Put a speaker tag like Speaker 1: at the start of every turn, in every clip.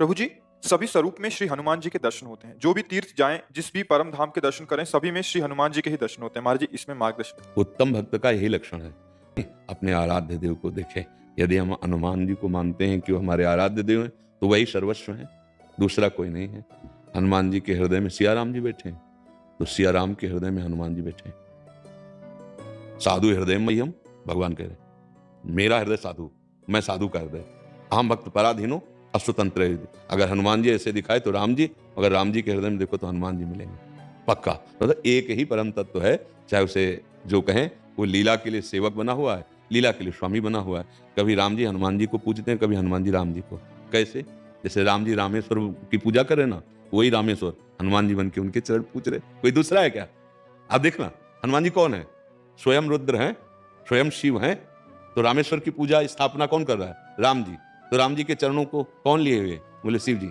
Speaker 1: प्रभु जी, सभी स्वरूप में श्री हनुमान जी के दर्शन होते हैं। जो भी तीर्थ जाएँ, जिस भी परम धाम के दर्शन करें, सभी में श्री हनुमान जी के ही दर्शन होते हैं। महाराज जी, इसमें मार्गदर्शन।
Speaker 2: उत्तम भक्त का यही लक्षण है। अपने आराध्य देव को देखें। यदि हम हनुमान जी को मानते हैं कि वो हमारे आराध्य देव हैं, तो वही सर्वस्व हैं, दूसरा कोई नहीं है। हनुमान जी के हृदय में सिया राम जी बैठे हैं, तो सिया राम के हृदय में हनुमान जी बैठे हैं। साधु हृदय मह्यम, भगवान कह रहे हैं, मेरा हृदय साधु, मैं साधु का हृदय। अहम भक्त पराधीनो अश्वतंत्र। अगर हनुमान जी ऐसे दिखाए तो राम जी, अगर राम जी के हृदय में देखो तो हनुमान जी मिलेंगे पक्का। मतलब एक ही परम तत्व है, चाहे उसे जो कहें। वो लीला के लिए सेवक बना हुआ है, लीला के लिए स्वामी बना हुआ है। कभी राम जी हनुमान जी को पूजते हैं, कभी हनुमान जी राम जी को। कैसे? जैसे राम जी रामेश्वर की पूजा कर रहे ना, वही रामेश्वर हनुमान जी बन के उनके चरण पूज रहे। कोई दूसरा है क्या? आप देखना, हनुमान जी कौन है? स्वयं रुद्र हैं, स्वयं शिव हैं। तो रामेश्वर की पूजा स्थापना कौन कर रहा है? राम जी। तो राम जी के चरणों को कौन लिए हुए? बोले शिव जी।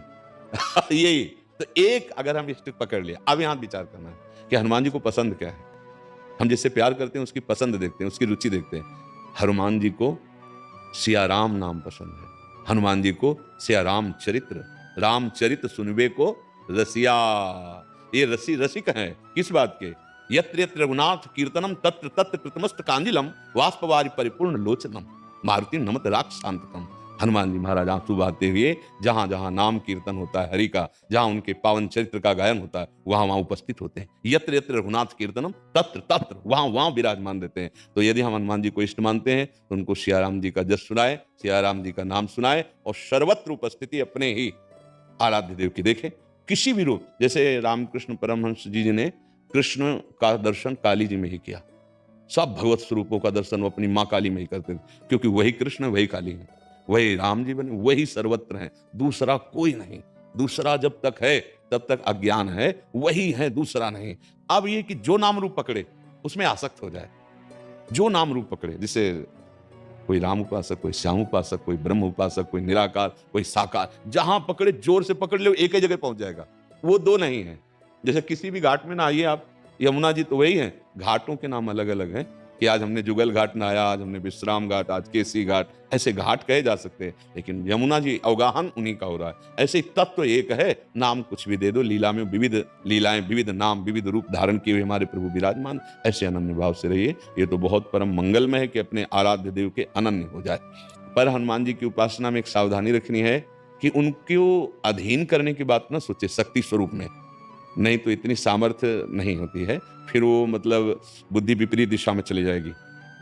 Speaker 2: यही तो एक अगर हम स्टिक पकड़ लिया, अब यहां विचार करना है कि हनुमान जी को पसंद क्या है। हम जिससे प्यार करते हैं उसकी पसंद देखते हैं, उसकी रुचि देखते हैं। हनुमान जी को सिया राम नाम पसंद है। हनुमान जी को सिया राम चरित्र, रामचरित सुनबे को रसिया। ये रसिक हैं किस बात के? यत्र यत्र रघुनाथ कीर्तनम तत्र तत्र कृतमस्त कांजिलम वाष्पवारि परिपूर्ण लोचनम मारुति नमत राक्षसांतकम। हनुमान जी महाराज आंसू बहाते हुए जहां जहां नाम कीर्तन होता है हरि का, जहां उनके पावन चरित्र का गायन होता है, वहां वहां उपस्थित होते हैं। यत्र यत्र रघुनाथ कीर्तनम तत्र तत्र, वहां वहां विराजमान रहते हैं। तो यदि हम हनुमान जी को इष्ट मानते हैं तो उनको सियाराम जी का जस सुनाए, सियाराम जी का नाम सुनाए, और सर्वत्र उपस्थिति अपने ही आराध्य देव की देखें। किसी भी रूप, जैसे रामकृष्ण परमहंस जी ने कृष्ण का दर्शन काली जी में ही किया। सब भगवत स्वरूपों का दर्शन वो अपनी माँ काली में ही करते थे, क्योंकि वही कृष्ण वही काली है, वही राम जी बने, वही सर्वत्र हैं, दूसरा कोई नहीं। दूसरा जब तक है तब तक अज्ञान है, वही है, दूसरा नहीं। अब ये कि जो नाम रूप पकड़े उसमें आसक्त हो जाए, जो नाम रूप पकड़े, जिसे कोई राम उपासक, कोई श्याम उपासक, कोई ब्रह्म उपासक, कोई निराकार, कोई साकार, जहां पकड़े जोर से पकड़ ले, एक ही जगह पहुंच जाएगा। वो दो नहीं है। जैसे किसी भी घाट में ना आइए आप, यमुना जी तो वही है, घाटों के नाम अलग अलग हैं कि आज हमने जुगल घाट नहाया, आज हमने विश्राम घाट, आज केसी घाट, ऐसे घाट कहे जा सकते हैं, लेकिन यमुना जी अवगाहन उन्हीं का हो रहा है। ऐसे ही तत्व एक है, नाम कुछ भी दे दो। लीला में विविध लीलाएं, विविध नाम, विविध रूप धारण किए हुए हमारे प्रभु विराजमान। ऐसे अनन्य भाव से रहिए। ये तो बहुत परम मंगलमय है कि अपने आराध्य देव के अनन्य हो जाए। पर हनुमान जी की उपासना में एक सावधानी रखनी है कि उनको अधीन करने की बात ना सोचे शक्ति स्वरूप में, नहीं तो इतनी सामर्थ्य नहीं होती है, फिर वो मतलब बुद्धि विपरीत दिशा में चली जाएगी।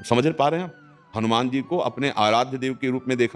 Speaker 2: समझ पा रहे हैं आप? हनुमान जी को अपने आराध्य देव के रूप में देखा